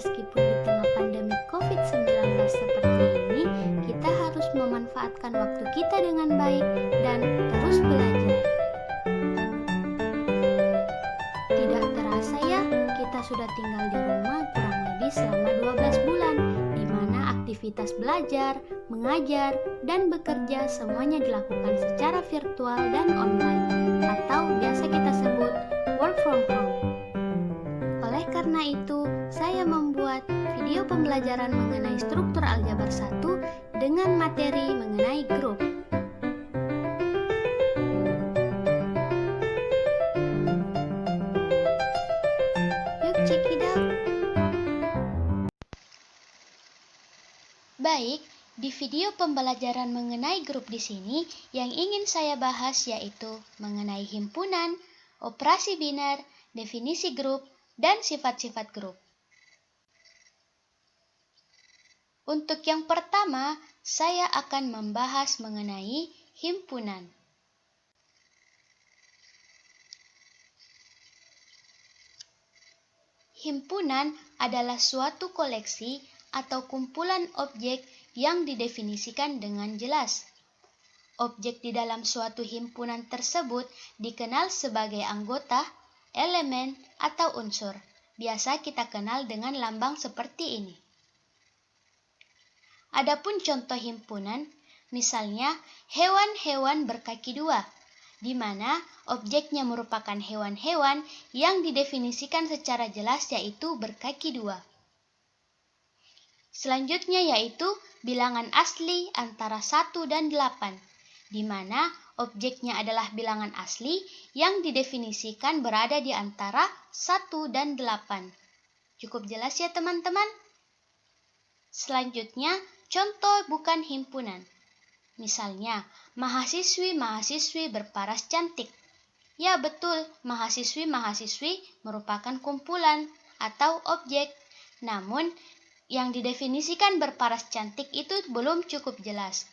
meskipun di tengah pandemi COVID-19 seperti ini, kita harus memanfaatkan waktu kita dengan baik dan terus belajar. Tidak terasa ya, kita sudah tinggal di rumah kurang lebih selama 12 bulan, di mana aktivitas belajar, mengajar, dan bekerja semuanya dilakukan secara virtual dan online, atau biasa kita sebut work from home. Oleh karena itu, saya membuat video pembelajaran mengenai struktur aljabar 1 dengan materi mengenai grup. Yuk check it out. Baik, di video pembelajaran mengenai grup di sini yang ingin saya bahas yaitu mengenai himpunan, operasi biner, definisi grup, dan sifat-sifat grup. Untuk yang pertama, saya akan membahas mengenai himpunan. Himpunan adalah suatu koleksi atau kumpulan objek yang didefinisikan dengan jelas. Objek di dalam suatu himpunan tersebut dikenal sebagai anggota, elemen, atau unsur. Biasa kita kenal dengan lambang seperti ini. Adapun contoh himpunan, misalnya hewan-hewan berkaki dua, di mana objeknya merupakan hewan-hewan yang didefinisikan secara jelas yaitu berkaki dua. Selanjutnya yaitu bilangan asli antara 1 dan 8, di mana objeknya adalah bilangan asli yang didefinisikan berada di antara 1 dan 8. Cukup jelas ya teman-teman? Selanjutnya, contoh bukan himpunan. Misalnya, mahasiswi-mahasiswi berparas cantik. Ya betul, mahasiswi-mahasiswi merupakan kumpulan atau objek. Namun, yang didefinisikan berparas cantik itu belum cukup jelas.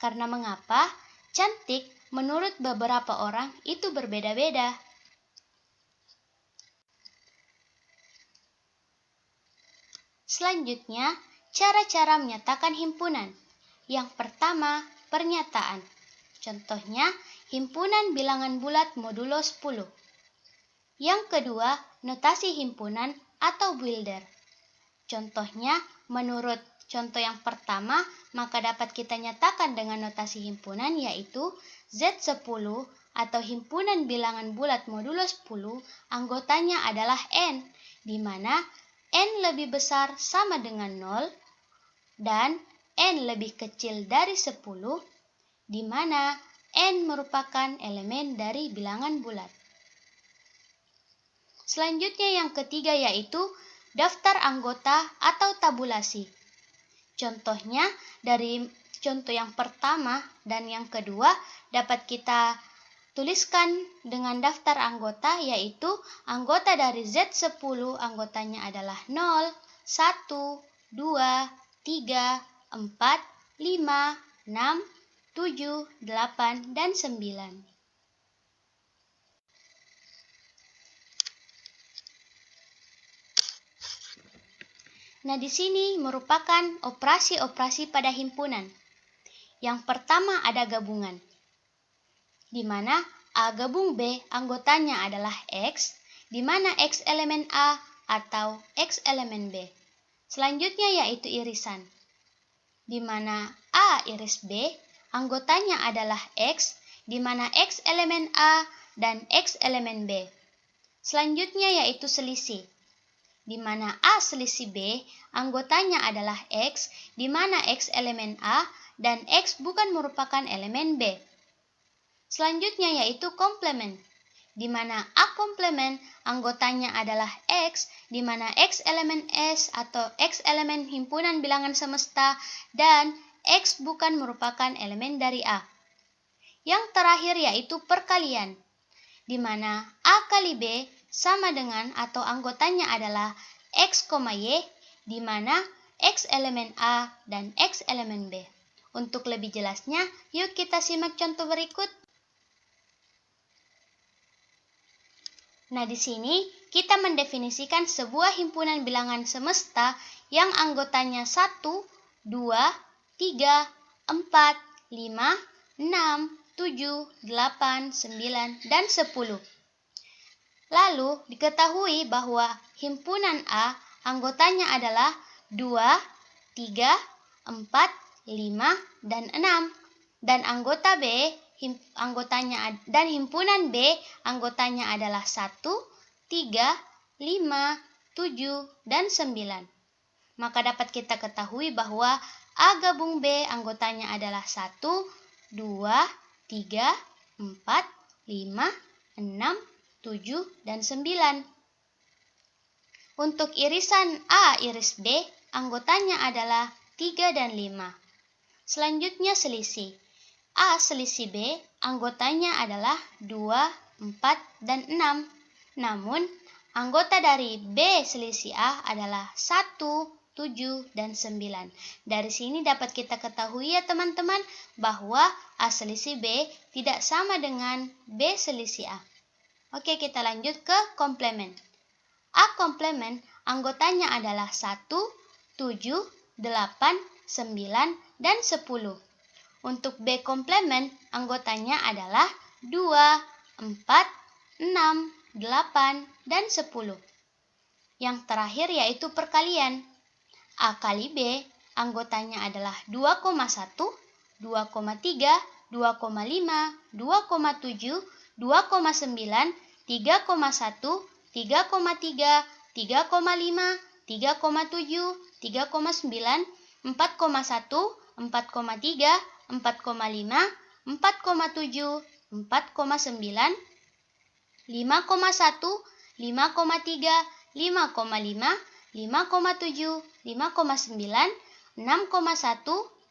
Karena mengapa? Cantik menurut beberapa orang itu berbeda-beda. Selanjutnya, cara-cara menyatakan himpunan. Yang pertama, pernyataan. Contohnya, himpunan bilangan bulat modulo 10. Yang kedua, notasi himpunan atau builder. Contohnya, menurut contoh yang pertama, maka dapat kita nyatakan dengan notasi himpunan yaitu Z10 atau himpunan bilangan bulat modulo 10, anggotanya adalah N, di mana N lebih besar sama dengan 0 dan N lebih kecil dari 10, di mana N merupakan elemen dari bilangan bulat. Selanjutnya yang ketiga yaitu daftar anggota atau tabulasi. Contohnya dari contoh yang pertama dan yang kedua dapat kita tuliskan dengan daftar anggota yaitu anggota dari Z10 anggotanya adalah 0, 1, 2, 3, 4, 5, 6, 7, 8, dan 9. Nah, di sini merupakan operasi-operasi pada himpunan. Yang pertama ada gabungan, di mana A gabung B anggotanya adalah X, di mana X elemen A atau X elemen B. Selanjutnya yaitu irisan, di mana A iris B anggotanya adalah X, di mana X elemen A dan X elemen B. Selanjutnya yaitu selisih, di mana A selisih B anggotanya adalah X, di mana X elemen A dan X bukan merupakan elemen B. Selanjutnya yaitu komplement, di mana A komplement anggotanya adalah X, di mana X elemen S atau X elemen himpunan bilangan semesta dan X bukan merupakan elemen dari A. Yang terakhir yaitu perkalian, di mana A kali B sama dengan atau anggotanya adalah X, Y, di mana X elemen A dan X elemen B. Untuk lebih jelasnya, yuk kita simak contoh berikut. Nah, di sini kita mendefinisikan sebuah himpunan bilangan semesta yang anggotanya 1, 2, 3, 4, 5, 6, 7, 8, 9, dan 10. Lalu diketahui bahwa himpunan A anggotanya adalah 2, 3, 4, 5, dan 6. Dan himpunan B anggotanya adalah 1, 3, 5, 7, dan 9. Maka dapat kita ketahui bahwa A gabung B anggotanya adalah 1, 2, 3, 4, 5, 6, 7, dan 9. Untuk irisan A iris B, anggotanya adalah 3 dan 5. Selanjutnya selisih. A selisih B, anggotanya adalah 2, 4, dan 6. Namun, anggota dari B selisih A adalah 1, 7, dan 9. Dari sini dapat kita ketahui ya teman-teman, bahwa A selisih B tidak sama dengan B selisih A. Oke, kita lanjut ke komplement. A komplement anggotanya adalah 1, 7, 8, 9, dan 10. Untuk B komplement anggotanya adalah 2, 4, 6, 8, dan 10. Yang terakhir yaitu perkalian. A kali B anggotanya adalah 2,1, 2,3, 2,5, 2,7, 2,9, 3,1, 3,3, 3,5, 3,7, 3,9, 4,1, 4,3, 4,5, 4,7, 4,9, 5,1, 5,3, 5,5, 5,7, 5,9, 6,1,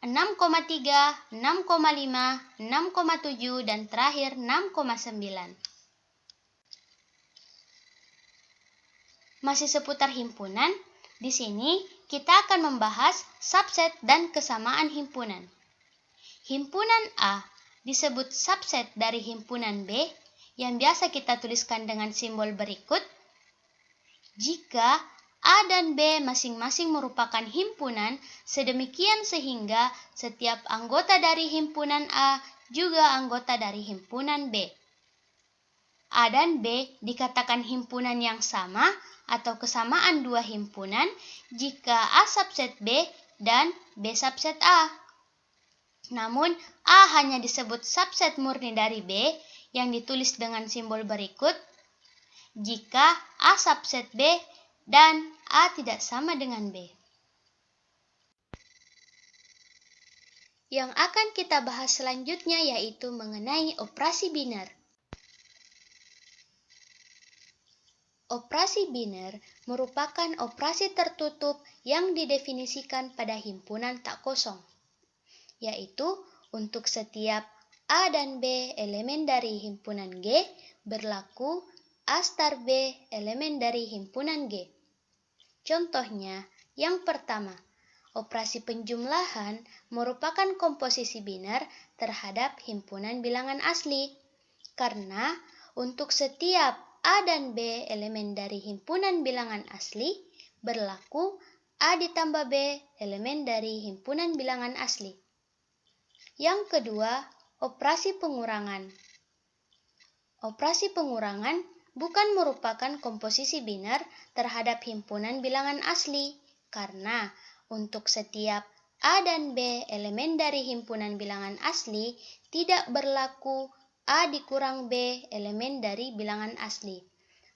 6,3, 6,5, 6,7, dan terakhir 6,9. Masih seputar himpunan, di sini kita akan membahas subset dan kesamaan himpunan. Himpunan A disebut subset dari himpunan B yang biasa kita tuliskan dengan simbol berikut. Jika A dan B masing-masing merupakan himpunan sedemikian sehingga setiap anggota dari himpunan A juga anggota dari himpunan B. A dan B dikatakan himpunan yang sama atau kesamaan dua himpunan jika A subset B dan B subset A. Namun, A hanya disebut subset murni dari B yang ditulis dengan simbol berikut jika A subset B dan A tidak sama dengan B. Yang akan kita bahas selanjutnya yaitu mengenai operasi biner. Operasi biner merupakan operasi tertutup yang didefinisikan pada himpunan tak kosong, yaitu untuk setiap A dan B elemen dari himpunan G berlaku A star B elemen dari himpunan G. Contohnya, yang pertama, operasi penjumlahan merupakan komposisi biner terhadap himpunan bilangan asli, karena untuk setiap A dan B elemen dari himpunan bilangan asli berlaku A ditambah B elemen dari himpunan bilangan asli. Yang kedua, operasi pengurangan. Operasi pengurangan bukan merupakan komposisi biner terhadap himpunan bilangan asli, karena untuk setiap A dan B elemen dari himpunan bilangan asli tidak berlaku A dikurang B elemen dari bilangan asli.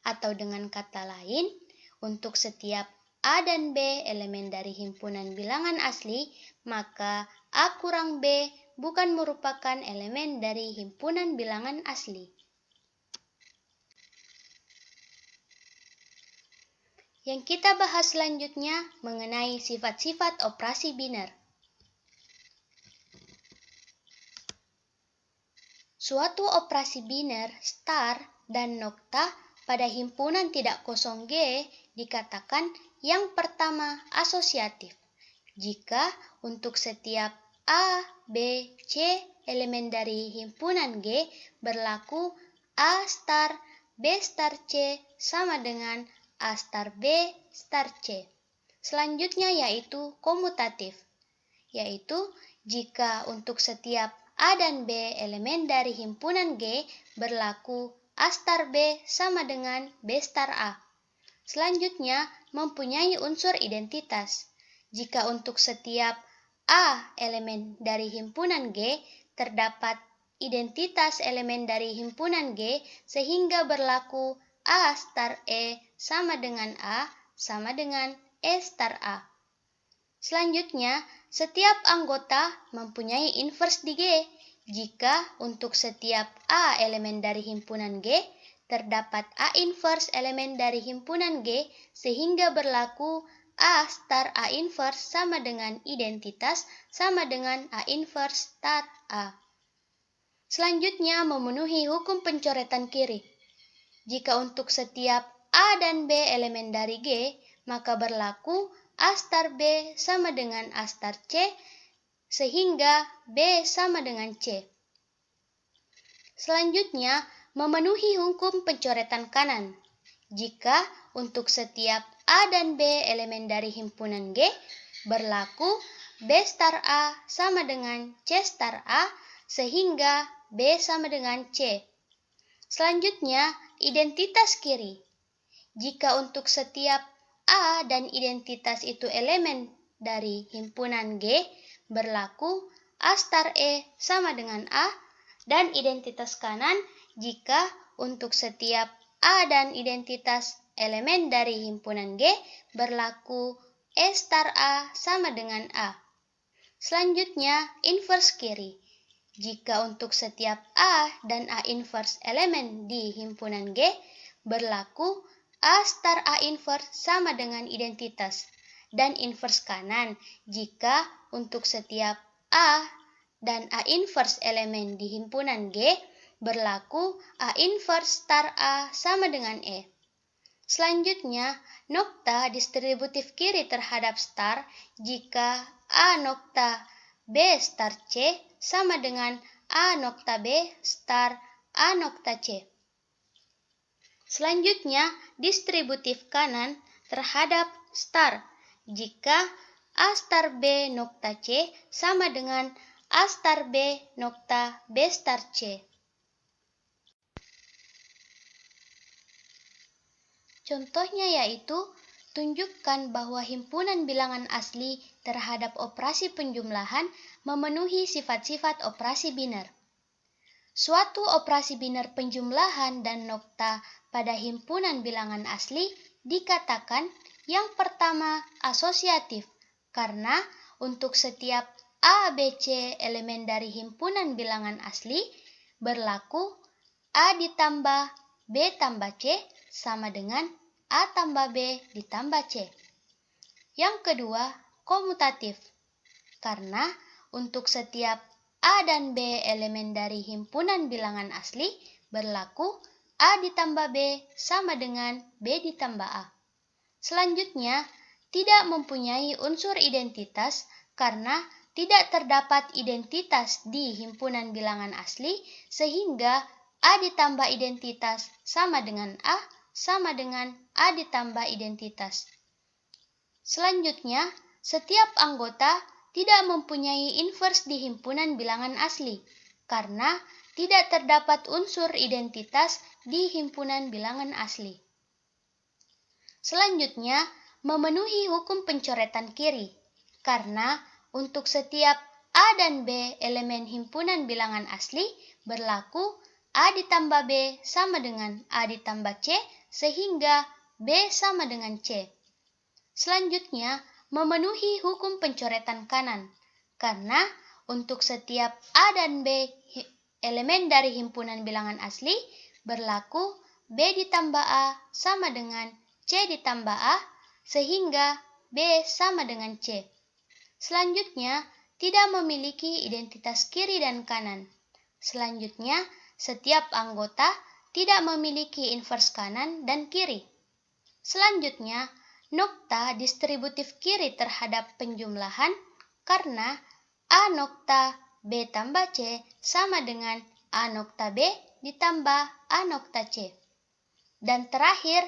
Atau dengan kata lain, untuk setiap A dan B elemen dari himpunan bilangan asli, maka A kurang B bukan merupakan elemen dari himpunan bilangan asli. Yang kita bahas selanjutnya mengenai sifat-sifat operasi biner. Suatu operasi biner, star, dan nokta pada himpunan tidak kosong G dikatakan yang pertama asosiatif. Jika untuk setiap A, B, C elemen dari himpunan G berlaku A star B star C sama dengan A star B star C. Selanjutnya yaitu komutatif, yaitu jika untuk setiap A dan B elemen dari himpunan G berlaku A star B sama dengan B star A. Selanjutnya mempunyai unsur identitas. Jika untuk setiap A elemen dari himpunan G terdapat identitas elemen dari himpunan G sehingga berlaku A star E sama dengan A sama dengan E star A. Selanjutnya, setiap anggota mempunyai inverse di G. Jika untuk setiap A elemen dari himpunan G terdapat A inverse elemen dari himpunan G sehingga berlaku A star A inverse sama dengan identitas sama dengan A inverse star A. Selanjutnya memenuhi hukum pencoretan kiri. Jika untuk setiap A dan B elemen dari G, maka berlaku A star B sama dengan A star C sehingga B sama dengan C. Selanjutnya memenuhi hukum pencoretan kanan. Jika untuk setiap A dan B elemen dari himpunan G berlaku B star A sama dengan C star A sehingga B sama dengan C. Selanjutnya, identitas kiri. Jika untuk setiap A dan identitas itu elemen dari himpunan G berlaku A star E sama dengan A, dan identitas kanan jika untuk setiap A dan identitas elemen dari himpunan G berlaku E star A sama dengan A. Selanjutnya, inverse kiri. Jika untuk setiap A dan A inverse elemen di himpunan G berlaku A star A inverse sama dengan identitas, dan inverse kanan jika untuk setiap A dan A inverse elemen di himpunan G berlaku A inverse star A sama dengan E. Selanjutnya, nokta distributif kiri terhadap star jika A nokta B star C sama dengan A nokta B star A nokta C. Selanjutnya, distributif kanan terhadap star jika A star B nokta C sama dengan A star B nokta B star C. Contohnya yaitu, tunjukkan bahwa himpunan bilangan asli terhadap operasi penjumlahan memenuhi sifat-sifat operasi biner. Suatu operasi biner penjumlahan dan nokta pada himpunan bilangan asli dikatakan yang pertama asosiatif, karena untuk setiap A, B, C elemen dari himpunan bilangan asli berlaku A ditambah B tambah C sama dengan A tambah B ditambah C. Yang kedua, komutatif, karena untuk setiap A dan B elemen dari himpunan bilangan asli berlaku A ditambah B sama dengan B ditambah A. Selanjutnya, tidak mempunyai unsur identitas karena tidak terdapat identitas di himpunan bilangan asli sehingga A ditambah identitas sama dengan A sama dengan A ditambah identitas. Selanjutnya, setiap anggota tidak mempunyai inverse di himpunan bilangan asli, karena tidak terdapat unsur identitas di himpunan bilangan asli. Selanjutnya, memenuhi hukum pencoretan kiri, karena untuk setiap A dan B elemen himpunan bilangan asli berlaku A ditambah B sama dengan A ditambah C sehingga B sama dengan C. Selanjutnya, memenuhi hukum pencoretan kanan, karena untuk setiap A dan B elemen dari himpunan bilangan asli berlaku B ditambah A sama dengan C ditambah A sehingga B sama dengan C. Selanjutnya, tidak memiliki identitas kiri dan kanan. Selanjutnya, setiap anggota tidak memiliki inverse kanan dan kiri. Selanjutnya, nokta distributif kiri terhadap penjumlahan karena A nokta B tambah C sama dengan A nokta B ditambah A nokta C. Dan terakhir,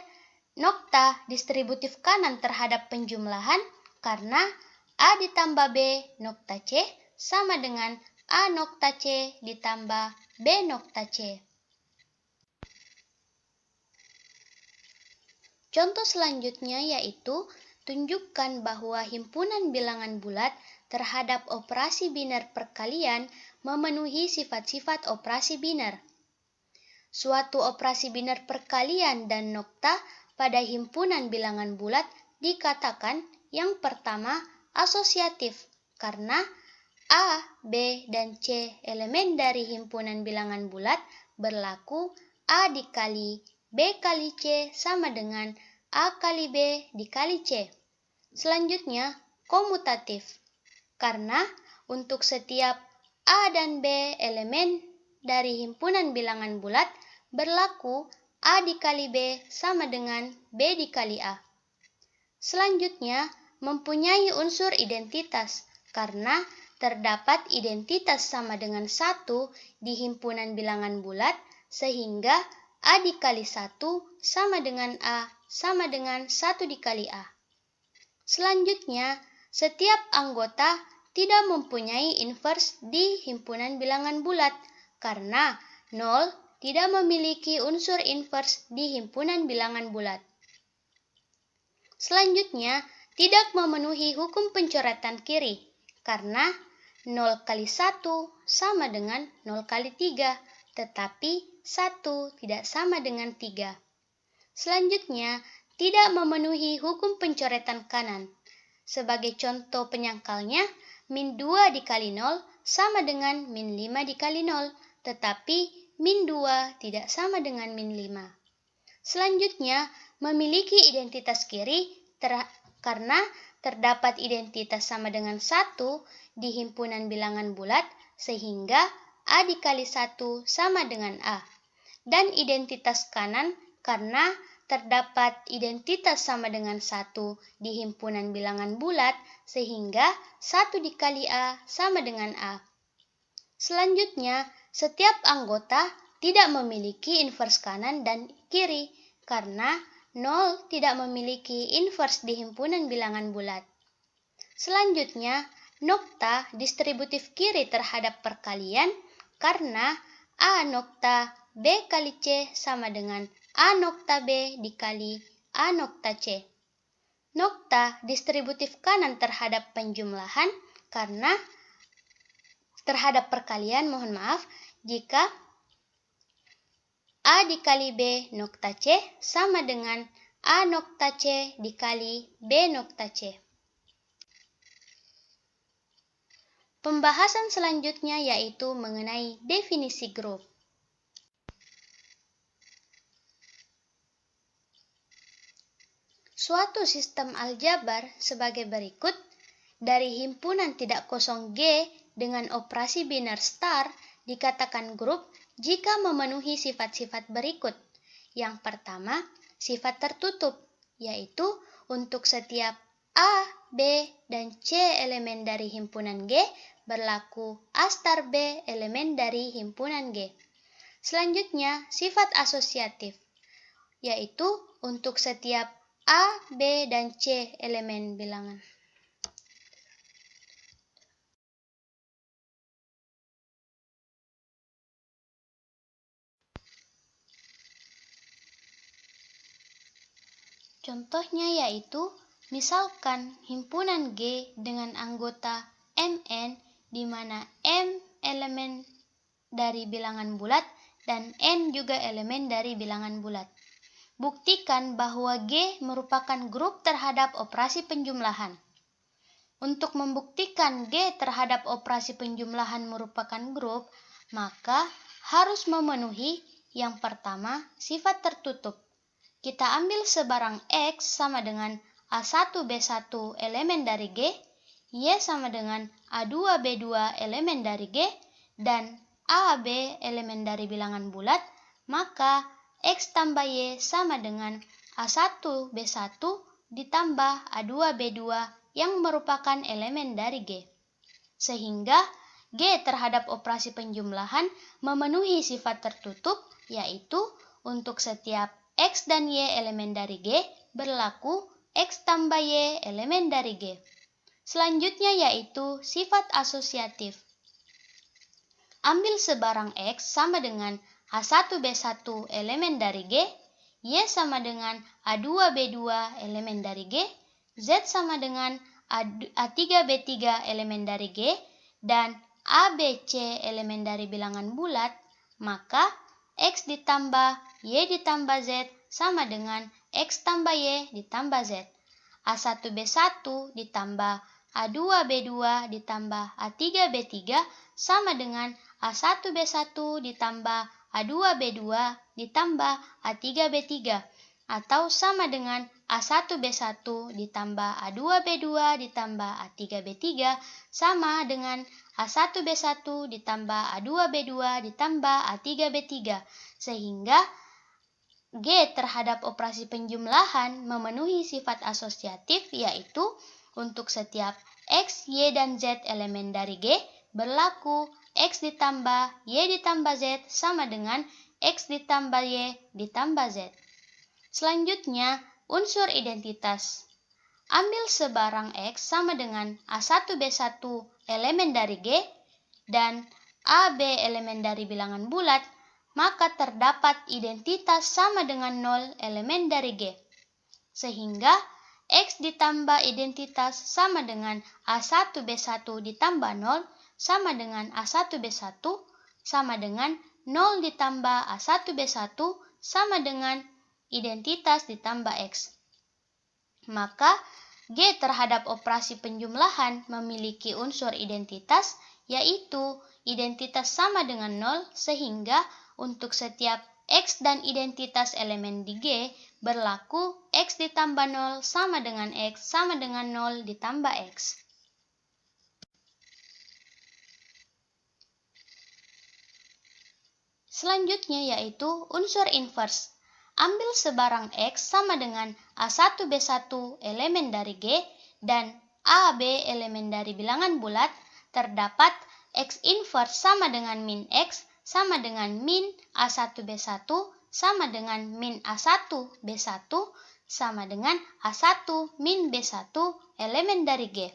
nokta distributif kanan terhadap penjumlahan karena A ditambah B nokta C sama dengan A nokta C ditambah B nokta C. Contoh selanjutnya yaitu tunjukkan bahwa himpunan bilangan bulat terhadap operasi biner perkalian memenuhi sifat-sifat operasi biner. Suatu operasi biner perkalian dan nokta pada himpunan bilangan bulat dikatakan yang pertama asosiatif karena A, B, dan C elemen dari himpunan bilangan bulat berlaku A dikali B kali C sama dengan A kali B dikali C. Selanjutnya komutatif karena untuk setiap A dan B elemen dari himpunan bilangan bulat berlaku A dikali B sama dengan B dikali A. Selanjutnya, mempunyai unsur identitas karena terdapat identitas sama dengan 1 di himpunan bilangan bulat sehingga A dikali 1 sama dengan A sama dengan 1 dikali A. Selanjutnya, setiap anggota tidak mempunyai invers di himpunan bilangan bulat karena 0 tidak memiliki unsur invers di himpunan bilangan bulat. Selanjutnya, tidak memenuhi hukum pencoretan kiri karena 0 kali 1 sama dengan 0 kali 3, tetapi 1 tidak sama dengan 3. Selanjutnya, tidak memenuhi hukum pencoretan kanan. Sebagai contoh penyangkalnya, min 2 dikali 0 sama dengan min 5 dikali 0, tetapi min 2 tidak sama dengan min 5. Selanjutnya, memiliki identitas kiri karena terdapat identitas sama dengan 1 di himpunan bilangan bulat sehingga A dikali 1 sama dengan A. Dan identitas kanan karena terdapat identitas sama dengan 1 di himpunan bilangan bulat sehingga 1 dikali A sama dengan A. Selanjutnya, setiap anggota tidak memiliki invers kanan dan kiri karena 0 tidak memiliki invers di himpunan bilangan bulat. Selanjutnya, nokta distributif kiri terhadap perkalian karena A nokta B kali C sama dengan A nokta B dikali A nokta C. Nokta distributif kanan terhadap penjumlahan karena terhadap perkalian, jika A dikali B nokta C sama dengan A nokta C dikali B nokta C. Pembahasan selanjutnya yaitu mengenai definisi grup. Suatu sistem aljabar sebagai berikut. Dari himpunan tidak kosong G dengan operasi biner star dikatakan grup jika memenuhi sifat-sifat berikut. Yang pertama, sifat tertutup, yaitu untuk setiap A, B, dan C elemen dari himpunan G berlaku A star B elemen dari himpunan G. Selanjutnya, sifat asosiatif, yaitu untuk setiap A, B, dan C elemen bilangan. Contohnya yaitu, misalkan himpunan G dengan anggota Mn di mana M elemen dari bilangan bulat dan N juga elemen dari bilangan bulat. Buktikan bahwa G merupakan grup terhadap operasi penjumlahan. Untuk membuktikan G terhadap operasi penjumlahan merupakan grup, maka harus memenuhi yang pertama sifat tertutup. Kita ambil sebarang X sama dengan A1 B1 elemen dari G, Y sama dengan A2 B2 elemen dari G, dan A B elemen dari bilangan bulat, maka X tambah Y sama dengan A1 B1 ditambah A2 B2 yang merupakan elemen dari G. Sehingga G terhadap operasi penjumlahan memenuhi sifat tertutup, yaitu untuk setiap X dan Y elemen dari G berlaku X tambah Y elemen dari G. Selanjutnya yaitu sifat asosiatif. Ambil sebarang X sama dengan A1B1 elemen dari G, Y sama dengan A2B2 elemen dari G, Z sama dengan A3B3 elemen dari G, dan ABC elemen dari bilangan bulat, maka X ditambah Y ditambah Z sama dengan X tambah Y ditambah Z. A1B1 ditambah A2B2 ditambah A3B3 sama dengan A1B1 ditambah A2B2 ditambah A3B3 atau sama dengan A1B1 ditambah A2B2 ditambah A3B3 sama dengan A1B1 ditambah A2B2 ditambah A3B3, sehingga G terhadap operasi penjumlahan memenuhi sifat asosiatif, yaitu untuk setiap X, Y, dan Z elemen dari G berlaku X ditambah Y ditambah Z sama dengan X ditambah Y ditambah Z. Selanjutnya, unsur identitas. Ambil sebarang X sama dengan A1B1 elemen dari G dan AB elemen dari bilangan bulat, maka terdapat identitas sama dengan 0 elemen dari G. Sehingga X ditambah identitas sama dengan A1B1 ditambah 0 sama dengan A1B1 sama dengan 0 ditambah A1B1 sama dengan identitas ditambah X. Maka G terhadap operasi penjumlahan memiliki unsur identitas, yaitu identitas sama dengan 0, sehingga untuk setiap X dan identitas elemen di G berlaku X ditambah 0 sama dengan X sama dengan 0 ditambah X. Selanjutnya yaitu unsur inverse. Ambil sebarang X sama dengan A1B1 elemen dari G dan AB elemen dari bilangan bulat, terdapat X inverse sama dengan min X sama dengan min A1B1 sama dengan min A1B1 sama dengan A1 min B1 elemen dari G,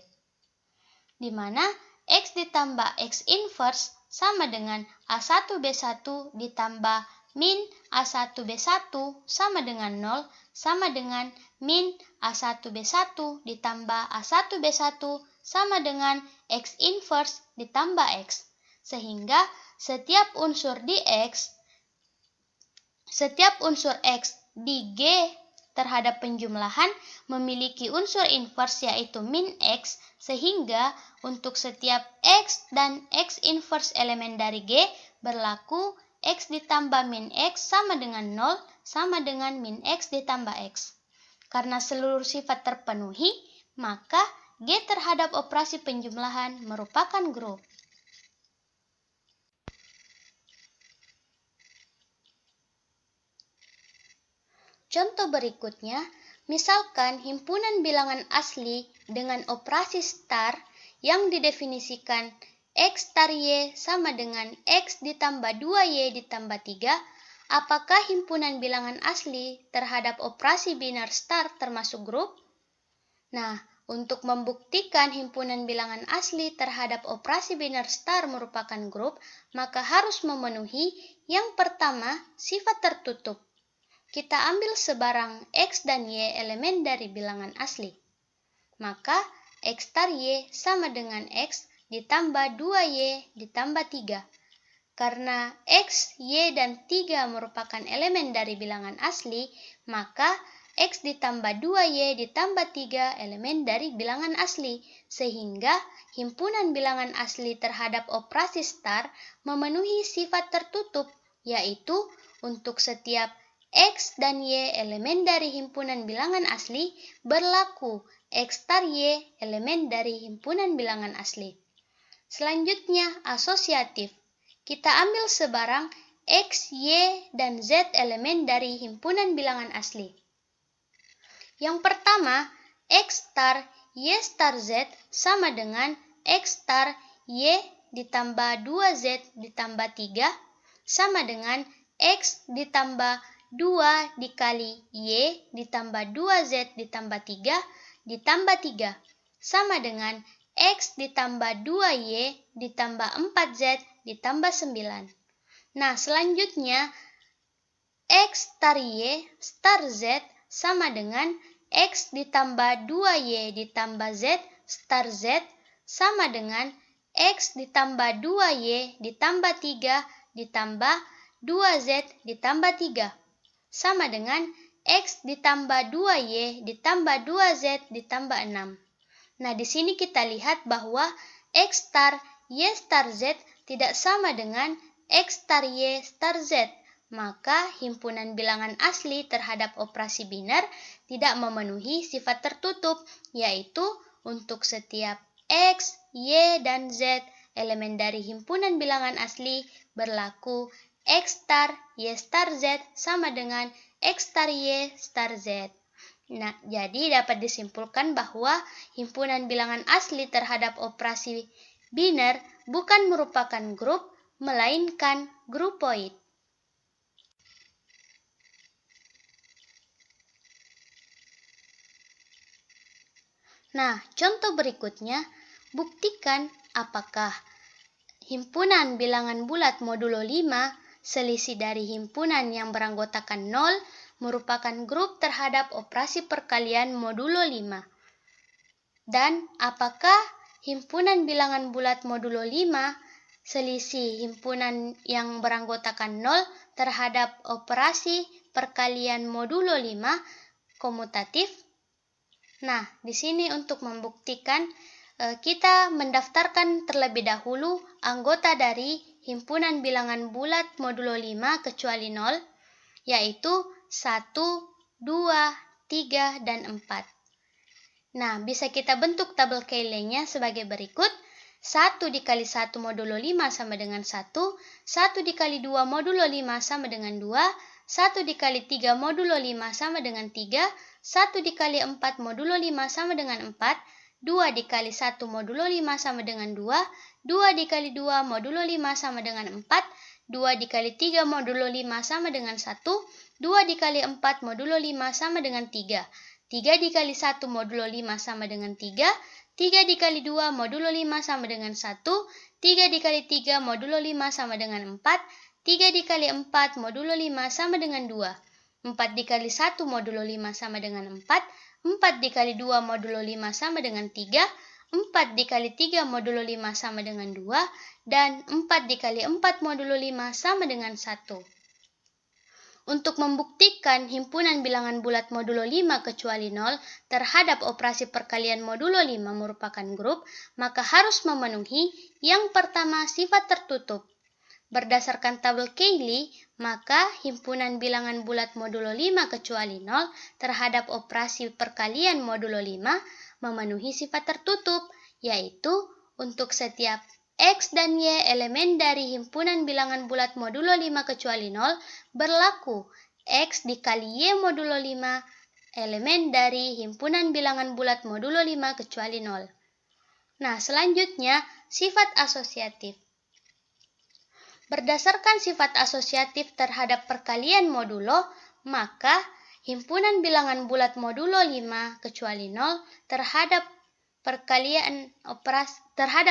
di mana X ditambah X inverse sama dengan A1B1 ditambah min A1B1 sama dengan 0 sama dengan min A1B1 ditambah A1B1 sama dengan X inverse ditambah X. Sehingga setiap unsur X di G terhadap penjumlahan memiliki unsur inverse yaitu min X, sehingga untuk setiap X dan X inverse elemen dari G berlaku X ditambah min X sama dengan 0 sama dengan min X ditambah X. Karena seluruh sifat terpenuhi, maka G terhadap operasi penjumlahan merupakan grup. Contoh berikutnya, misalkan himpunan bilangan asli dengan operasi star yang didefinisikan X star Y sama dengan X ditambah 2Y ditambah 3, apakah himpunan bilangan asli terhadap operasi binar star termasuk grup? Nah, untuk membuktikan himpunan bilangan asli terhadap operasi binar star merupakan grup, maka harus memenuhi yang pertama, sifat tertutup. Kita ambil sebarang X dan Y elemen dari bilangan asli. Maka X star Y sama dengan X ditambah 2Y ditambah 3. Karena X, Y, dan 3 merupakan elemen dari bilangan asli, maka X ditambah 2Y ditambah 3 elemen dari bilangan asli, sehingga himpunan bilangan asli terhadap operasi star memenuhi sifat tertutup, yaitu untuk setiap X dan Y elemen dari himpunan bilangan asli berlaku X star Y elemen dari himpunan bilangan asli. Selanjutnya, asosiatif. Kita ambil sebarang X, Y, dan Z elemen dari himpunan bilangan asli. Yang pertama, X star Y star Z sama dengan X star Y ditambah 2Z ditambah 3 sama dengan X ditambah 2 dikali Y ditambah 2Z ditambah 3 ditambah 3 sama dengan X ditambah 2Y ditambah 4Z ditambah 9. Nah, selanjutnya X star Y star Z sama dengan X ditambah 2Y ditambah Z star Z sama dengan X ditambah 2Y ditambah 3 ditambah 2Z ditambah 3 sama dengan X ditambah 2Y ditambah 2Z ditambah 6. Nah, di sini kita lihat bahwa X star Y star Z tidak sama dengan X star Y star Z. Maka himpunan bilangan asli terhadap operasi biner tidak memenuhi sifat tertutup, yaitu untuk setiap X, Y, dan Z elemen dari himpunan bilangan asli berlaku X star Y star Z sama dengan X star Y star Z. Nah, jadi dapat disimpulkan bahwa himpunan bilangan asli terhadap operasi biner bukan merupakan grup, melainkan grupoid. Nah, contoh berikutnya, buktikan apakah himpunan bilangan bulat modulo 5 selisih dari himpunan yang beranggotakan 0 merupakan grup terhadap operasi perkalian modulo 5. Dan apakah himpunan bilangan bulat modulo 5 selisih himpunan yang beranggotakan 0 terhadap operasi perkalian modulo 5 komutatif? Nah, di sini untuk membuktikan kita mendaftarkan terlebih dahulu anggota dari himpunan bilangan bulat modulo 5 kecuali 0, yaitu 1, 2, 3, dan 4. Nah, bisa kita bentuk tabel Cayley-nya sebagai berikut. 1 dikali 1 modulo 5 sama dengan 1, 1 dikali 2 modulo 5 sama dengan 2, 1 dikali 3 modulo 5 sama dengan 3, 1 dikali 4 modulo 5 sama dengan 4, 2 dikali 1 modulo 5 sama dengan 2, 2 dikali 2 modulo 5 sama dengan 4, 2 dikali 3 modulo 5 sama dengan 1, 2 dikali 4 modulo 5 sama dengan 3, 3 dikali 1 modulo 5 sama dengan 3, 3 dikali 2 modulo 5 sama dengan 1, 3 dikali 3 modulo 5 sama dengan 4, 3 dikali 4 modulo 5 sama dengan 2, 4 dikali 1 modulo 5 sama dengan 4, 4 dikali 2 modulo 5 sama dengan 3, 4 dikali 3 modulo 5 sama dengan 2, dan 4 dikali 4 modulo 5 sama dengan 1. Untuk membuktikan himpunan bilangan bulat modulo 5 kecuali 0 terhadap operasi perkalian modulo 5 merupakan grup, maka harus memenuhi yang pertama sifat tertutup. Berdasarkan tabel Cayley, maka himpunan bilangan bulat modulo 5 kecuali 0 terhadap operasi perkalian modulo 5 memenuhi sifat tertutup, yaitu untuk setiap X dan Y elemen dari himpunan bilangan bulat modulo 5 kecuali 0 berlaku X dikali Y modulo 5 elemen dari himpunan bilangan bulat modulo 5 kecuali 0. Nah, selanjutnya sifat asosiatif. Berdasarkan sifat asosiatif terhadap perkalian modulo, maka himpunan bilangan bulat modulo 5 kecuali 0 terhadap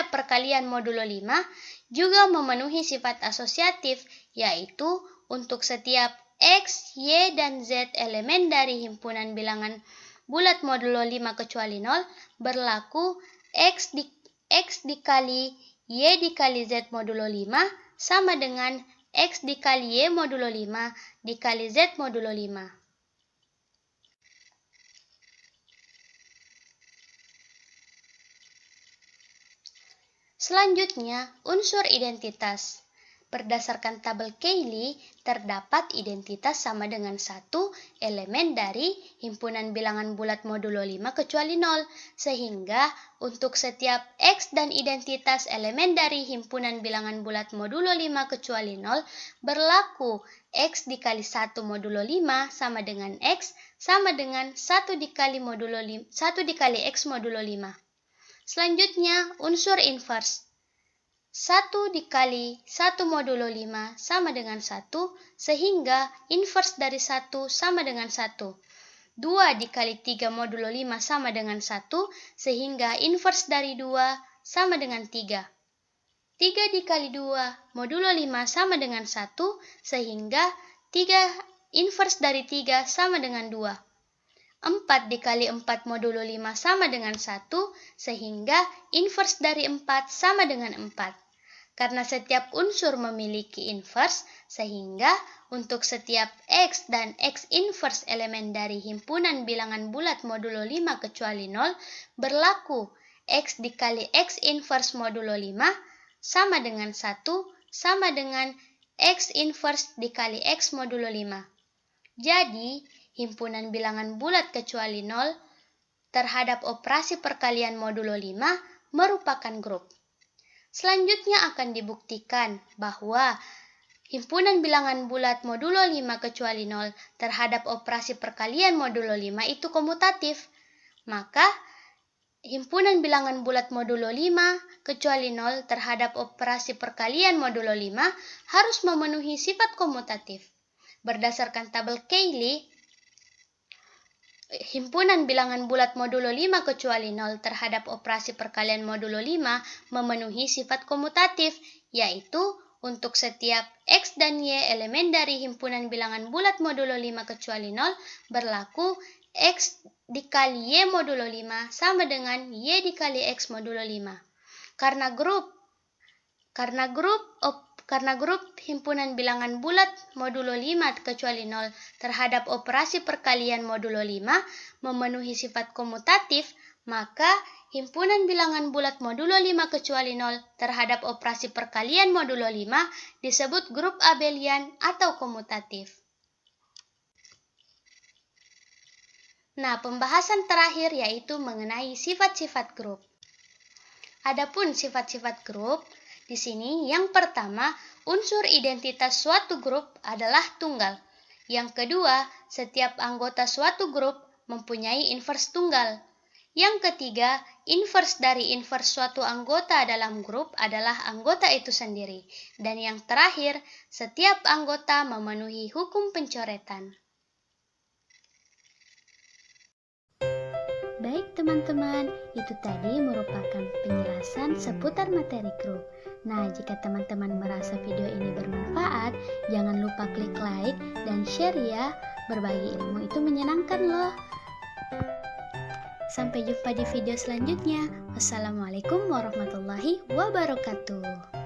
perkalian modulo 5 juga memenuhi sifat asosiatif, yaitu untuk setiap X, Y, dan Z elemen dari himpunan bilangan bulat modulo 5 kecuali 0 berlaku X dikali Y dikali Z modulo 5 sama dengan X dikali Y modulo 5 dikali Z modulo 5. Selanjutnya, unsur identitas. Berdasarkan tabel Cayley, terdapat identitas sama dengan 1 elemen dari himpunan bilangan bulat modulo 5 kecuali 0, sehingga untuk setiap X dan identitas elemen dari himpunan bilangan bulat modulo 5 kecuali 0 berlaku X dikali 1 modulo 5 sama dengan X sama dengan 1 dikali X modulo 5. Selanjutnya, unsur inverse. 1 dikali 1 modulo 5 sama dengan 1, sehingga inverse dari 1 sama dengan 1. 2 dikali 3 modulo 5 sama dengan 1, sehingga inverse dari 2 sama dengan 3. 3 dikali 2 modulo 5 sama dengan 1, sehingga 3 inverse dari 3 sama dengan 2. 4 dikali 4 modulo 5 sama dengan 1, sehingga inverse dari 4 sama dengan 4. Karena setiap unsur memiliki inverse, sehingga untuk setiap X dan X inverse elemen dari himpunan bilangan bulat modulo 5 kecuali 0, berlaku X dikali X inverse modulo 5 sama dengan 1 sama dengan X inverse dikali X modulo 5. Jadi, himpunan bilangan bulat kecuali 0 terhadap operasi perkalian modulo 5 merupakan grup. Selanjutnya akan dibuktikan bahwa himpunan bilangan bulat modulo 5 kecuali 0 terhadap operasi perkalian modulo 5 itu komutatif. Maka, himpunan bilangan bulat modulo 5 kecuali 0 terhadap operasi perkalian modulo 5 harus memenuhi sifat komutatif. Berdasarkan tabel Cayley, himpunan bilangan bulat modulo 5 kecuali 0 terhadap operasi perkalian modulo 5 memenuhi sifat komutatif, yaitu untuk setiap X dan Y elemen dari himpunan bilangan bulat modulo 5 kecuali 0 berlaku X dikali Y modulo 5 sama dengan Y dikali X modulo 5. Karena grup himpunan bilangan bulat modulo 5 kecuali 0 terhadap operasi perkalian modulo 5 memenuhi sifat komutatif, maka himpunan bilangan bulat modulo 5 kecuali 0 terhadap operasi perkalian modulo 5 disebut grup abelian atau komutatif. Nah, pembahasan terakhir yaitu mengenai sifat-sifat grup. Adapun sifat-sifat grup, di sini yang pertama, unsur identitas suatu grup adalah tunggal. Yang kedua, setiap anggota suatu grup mempunyai inverse tunggal. Yang ketiga, inverse dari inverse suatu anggota dalam grup adalah anggota itu sendiri. Dan yang terakhir, setiap anggota memenuhi hukum pencoretan. Baik teman-teman, itu tadi merupakan penjelasan seputar materi grup. Nah, jika teman-teman merasa video ini bermanfaat, jangan lupa klik like dan share ya. Berbagi ilmu itu menyenangkan loh. Sampai jumpa di video selanjutnya. Wassalamualaikum warahmatullahi wabarakatuh.